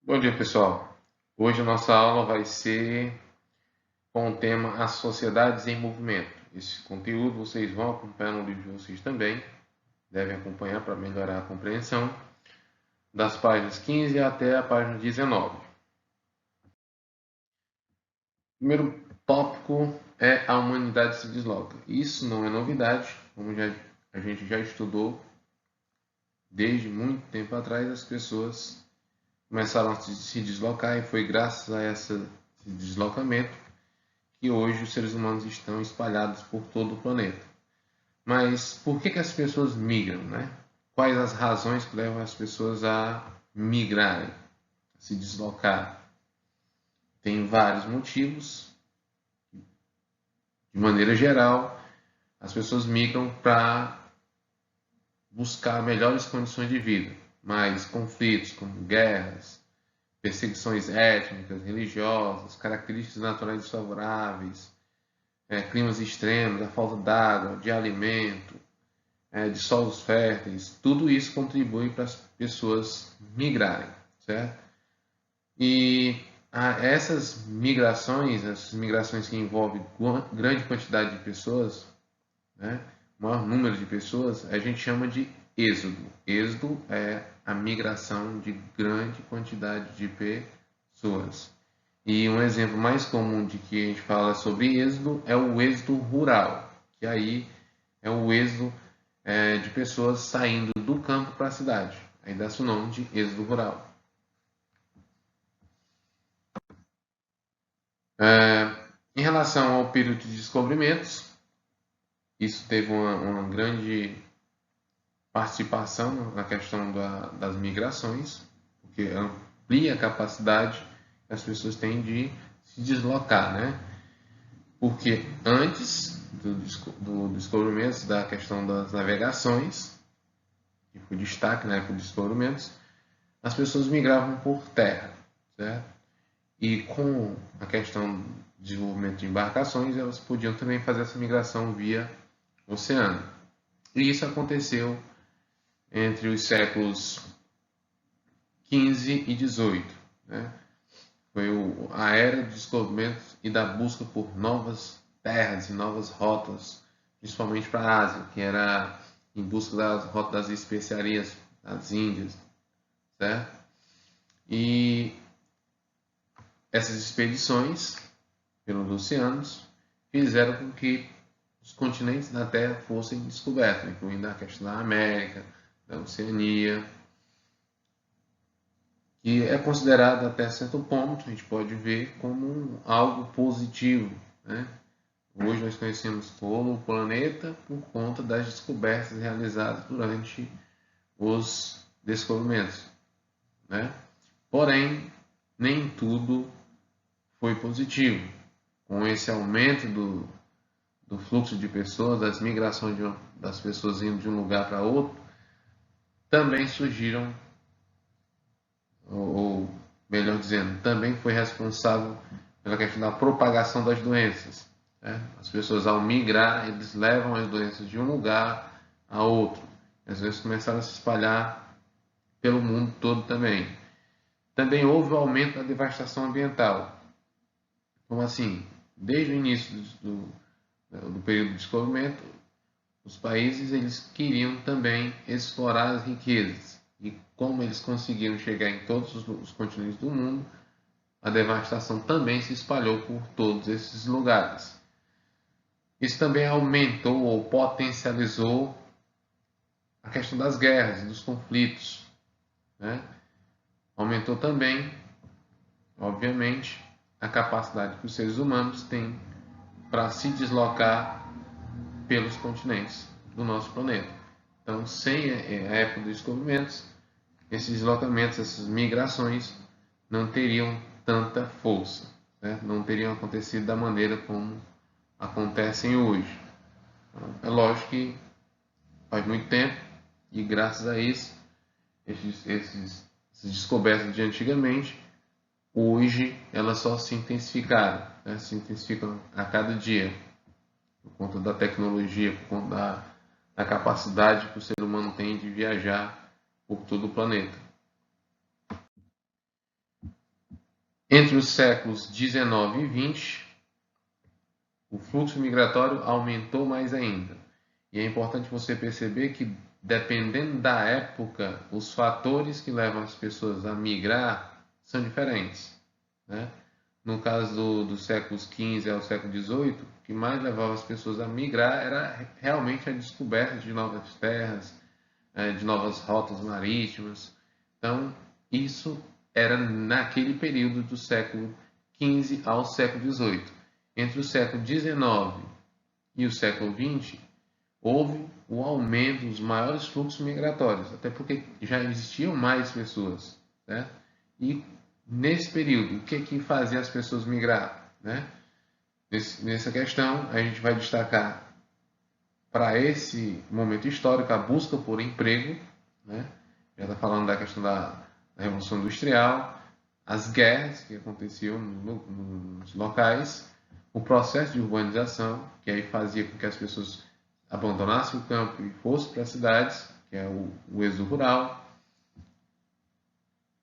Bom dia, pessoal. Hoje a nossa aula vai ser com o tema As Sociedades em Movimento. Esse conteúdo vocês vão acompanhar no livro de vocês também, devem acompanhar para melhorar a compreensão, das páginas 15 até a página 19. O primeiro tópico é a humanidade se desloca. Isso não é novidade, como a gente já estudou desde muito tempo atrás, as pessoas começaram a se deslocar e foi graças a esse deslocamento que hoje os seres humanos estão espalhados por todo o planeta. Mas por que as pessoas migram, né? Quais as razões que levam as pessoas a migrarem, a se deslocar? Tem vários motivos. De maneira geral, as pessoas migram para buscar melhores condições de vida, mas conflitos como guerras, perseguições étnicas, religiosas, características naturais desfavoráveis, climas extremos, a falta d'água, de alimento, de solos férteis, tudo isso contribui para as pessoas migrarem, certo? E essas migrações que envolvem grande quantidade de pessoas, né, maior número de pessoas, a gente chama de êxodo. Êxodo é a migração de grande quantidade de pessoas. E um exemplo mais comum de que a gente fala sobre êxodo é o êxodo rural, que aí é o êxodo de pessoas saindo do campo para a cidade. Aí dá-se o nome de êxodo rural. Em relação ao período de descobrimentos, isso teve uma grande participação na questão das migrações, porque amplia a capacidade que as pessoas têm de se deslocar, né? Porque antes do descobrimento da questão das navegações, que foi destaque na época dos descobrimentos, as pessoas migravam por terra, certo? E com a questão do desenvolvimento de embarcações, elas podiam também fazer essa migração via oceano. E isso aconteceu entre os séculos 15 e 18, né? Foi a era do descobrimento e da busca por novas terras e novas rotas, principalmente para a Ásia, que era em busca das rotas das especiarias das Índias, certo? E essas expedições pelos oceanos fizeram com que os continentes da Terra fossem descobertos, incluindo a questão da América, da Oceania, que é considerado até certo ponto, a gente pode ver como algo positivo, né? Hoje nós conhecemos todo o planeta por conta das descobertas realizadas durante os descobrimentos, né? Porém, nem tudo foi positivo. Com esse aumento do fluxo de pessoas, das migrações das pessoas indo de um lugar para outro, também surgiram, ou melhor dizendo, também foi responsável pela questão da propagação das doenças. Né? As pessoas, ao migrar, eles levam as doenças de um lugar a outro. Às vezes começaram a se espalhar pelo mundo todo também. Também houve o aumento da devastação ambiental. Como assim? Desde o início do período de descobrimento, os países eles queriam também explorar as riquezas. E como eles conseguiram chegar em todos os continentes do mundo, a devastação também se espalhou por todos esses lugares. Isso também aumentou ou potencializou a questão das guerras e dos conflitos, né? Aumentou também, obviamente, a capacidade que os seres humanos têm para se deslocar pelos continentes do nosso planeta. Então, sem a época dos descobrimentos, esses deslocamentos, essas migrações não teriam tanta força, né? Não teriam acontecido da maneira como acontecem hoje. Então, é lógico que faz muito tempo e graças a isso, essas descobertas de antigamente, hoje elas só se intensificaram, né? Se intensificam a cada dia, por conta da tecnologia, por conta da capacidade que o ser humano tem de viajar por todo o planeta. Entre os séculos 19 e 20, o fluxo migratório aumentou mais ainda. E é importante você perceber que, dependendo da época, os fatores que levam as pessoas a migrar são diferentes, né? No caso do séculos XV ao século XVIII, o que mais levava as pessoas a migrar era realmente a descoberta de novas terras, de novas rotas marítimas. Então, isso era naquele período do século XV ao século XVIII. Entre o século XIX e o século XX, houve o aumento dos maiores fluxos migratórios, até porque já existiam mais pessoas, né? E nesse período, o que fazia as pessoas migrar, né? Nessa questão, a gente vai destacar para esse momento histórico a busca por emprego, né? Já está falando da questão da Revolução Industrial, as guerras que aconteciam nos locais, o processo de urbanização, que aí fazia com que as pessoas abandonassem o campo e fossem para as cidades, que é o êxodo rural,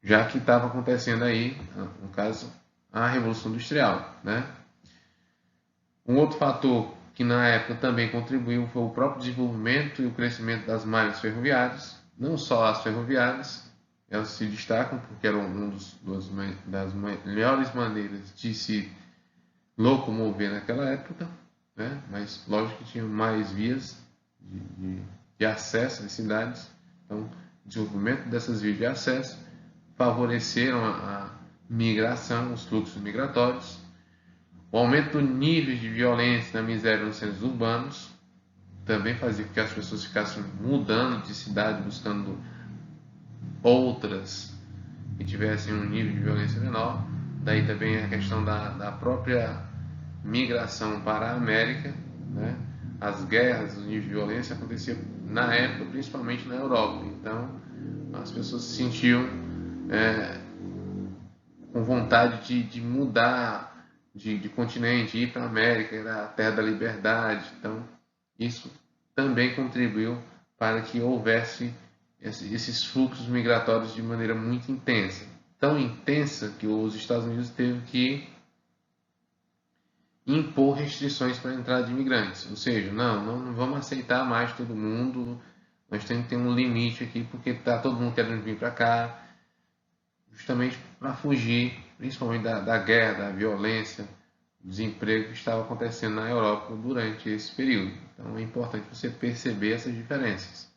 já que estava acontecendo aí, no caso, a Revolução Industrial, né? Um outro fator que na época também contribuiu foi o próprio desenvolvimento e o crescimento das malhas ferroviárias, não só as ferroviárias, elas se destacam porque eram das melhores maneiras de se locomover naquela época, né? Mas lógico que tinham mais vias de acesso às cidades, então o desenvolvimento dessas vias de acesso favoreceram a migração, os fluxos migratórios. O aumento do nível de violência e da miséria nos centros urbanos também fazia com que as pessoas ficassem mudando de cidade, buscando outras que tivessem um nível de violência menor. Daí também a questão da própria migração para a América, né? As guerras, o nível de violência acontecia na época, principalmente na Europa. Então, as pessoas se sentiam com vontade de mudar de continente, ir para a América, era a terra da liberdade. Então, isso também contribuiu para que houvesse esses fluxos migratórios de maneira muito intensa. Tão intensa que os Estados Unidos teve que impor restrições para a entrada de imigrantes. Ou seja, não vamos aceitar mais todo mundo, nós temos que ter um limite aqui, porque está todo mundo querendo vir para cá, justamente para fugir, principalmente da guerra, da violência, do desemprego que estava acontecendo na Europa durante esse período. Então é importante você perceber essas diferenças.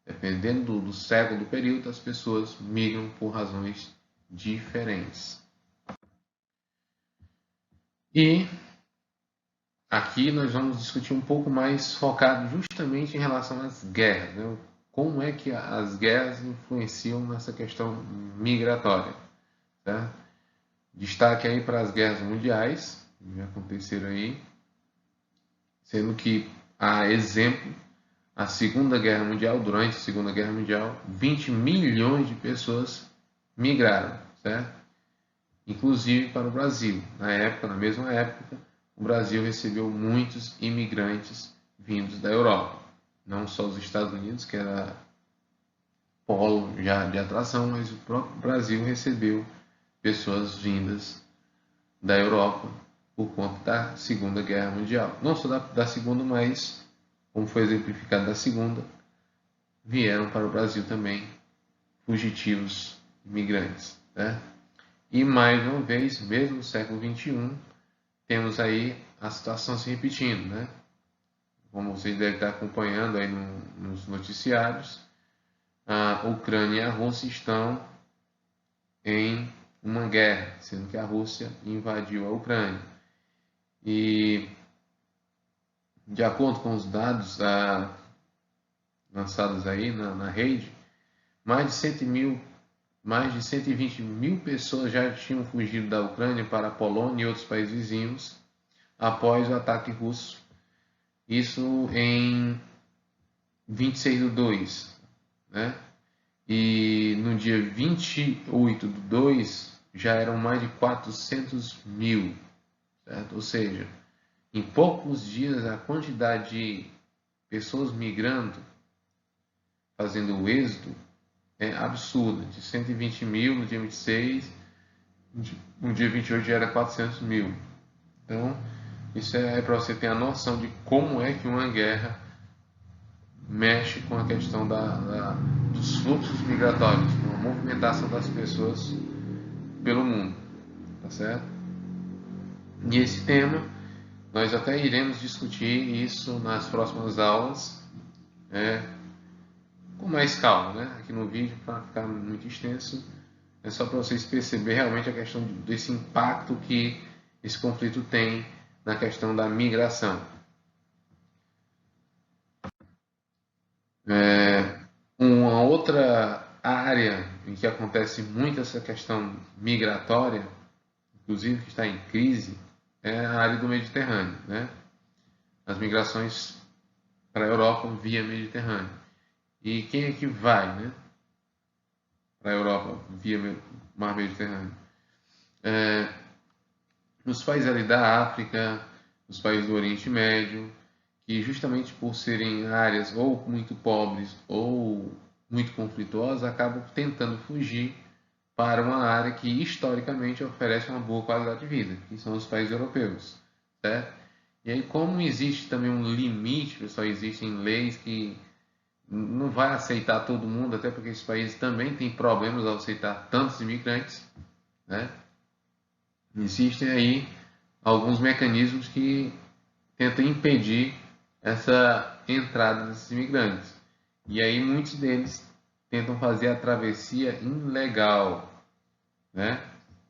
Dependendo do século, do período, as pessoas migram por razões diferentes. E aqui nós vamos discutir um pouco mais focado justamente em relação às guerras, né? Como é que as guerras influenciam nessa questão migratória, tá? Destaque aí para as guerras mundiais, que já aconteceram aí, sendo que, a exemplo, a Segunda Guerra Mundial, durante a Segunda Guerra Mundial, 20 milhões de pessoas migraram, certo? Inclusive para o Brasil. Na mesma época, o Brasil recebeu muitos imigrantes vindos da Europa. Não só os Estados Unidos, que era polo já de atração, mas o próprio Brasil recebeu pessoas vindas da Europa por conta da Segunda Guerra Mundial. Não só da Segunda, mas, como foi exemplificado da Segunda, vieram para o Brasil também fugitivos imigrantes, né? E mais uma vez, mesmo no século XXI, temos aí a situação se repetindo, né? Como vocês devem estar acompanhando aí nos noticiários, a Ucrânia e a Rússia estão em uma guerra, sendo que a Rússia invadiu a Ucrânia. E, de acordo com os dados lançados aí na rede, mais de 120 mil pessoas já tinham fugido da Ucrânia para a Polônia e outros países vizinhos após o ataque russo. Isso em 26/2, né? E no dia 28/2 já eram mais de 400 mil, certo? Ou seja, em poucos dias a quantidade de pessoas migrando, fazendo o êxodo, é absurda. De 120 mil no dia 26 no dia 28 já era 400 mil. Então, isso é para você ter a noção de como é que uma guerra mexe com a questão dos fluxos migratórios, com a movimentação das pessoas pelo mundo, tá certo? E esse tema, nós até iremos discutir isso nas próximas aulas, com mais calma, né? Aqui no vídeo, para ficar muito extenso, é só para vocês perceberem realmente a questão desse impacto que esse conflito tem na questão da migração. Uma outra área em que acontece muito essa questão migratória, inclusive que está em crise, é a área do Mediterrâneo, né? As migrações para a Europa via Mediterrâneo. E quem é que vai, né, para a Europa via Mar Mediterrâneo? Nos países ali da África, nos países do Oriente Médio, que justamente por serem áreas ou muito pobres ou muito conflituosas, acabam tentando fugir para uma área que historicamente oferece uma boa qualidade de vida, que são os países europeus, certo? E aí, como existe também um limite, pessoal, existem leis que não vai aceitar todo mundo, até porque esses países também têm problemas ao aceitar tantos imigrantes, né? Existem aí alguns mecanismos que tentam impedir essa entrada desses imigrantes. E aí muitos deles tentam fazer a travessia ilegal, né?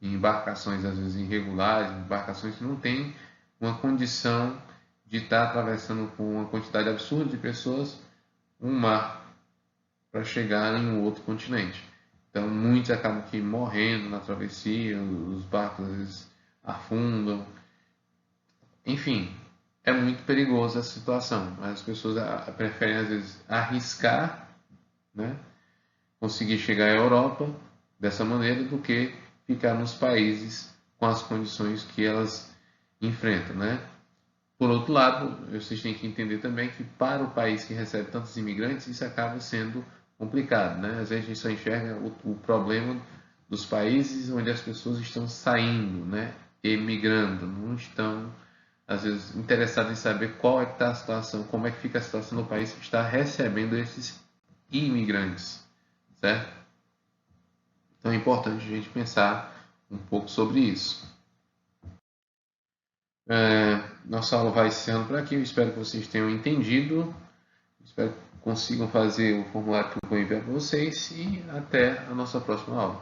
Em embarcações às vezes irregulares, embarcações que não têm uma condição de estar atravessando com uma quantidade absurda de pessoas um mar para chegar em um outro continente. Então muitos acabam aqui morrendo na travessia, os barcos às vezes afundam. Enfim, é muito perigosa essa situação. As pessoas preferem às vezes arriscar, né, conseguir chegar à Europa dessa maneira do que ficar nos países com as condições que elas enfrentam, né? Por outro lado, vocês têm que entender também que para o país que recebe tantos imigrantes, isso acaba sendo complicado, né? Às vezes a gente só enxerga o problema dos países onde as pessoas estão saindo, né? Emigrando, não estão, às vezes, interessadas em saber qual é que está a situação, como é que fica a situação no país que está recebendo esses imigrantes, certo? Então é importante a gente pensar um pouco sobre isso. Nossa aula vai encerrando por aqui. Eu espero que vocês tenham entendido. Espero que consigam fazer o formulário que eu vou enviar para vocês. E até a nossa próxima aula.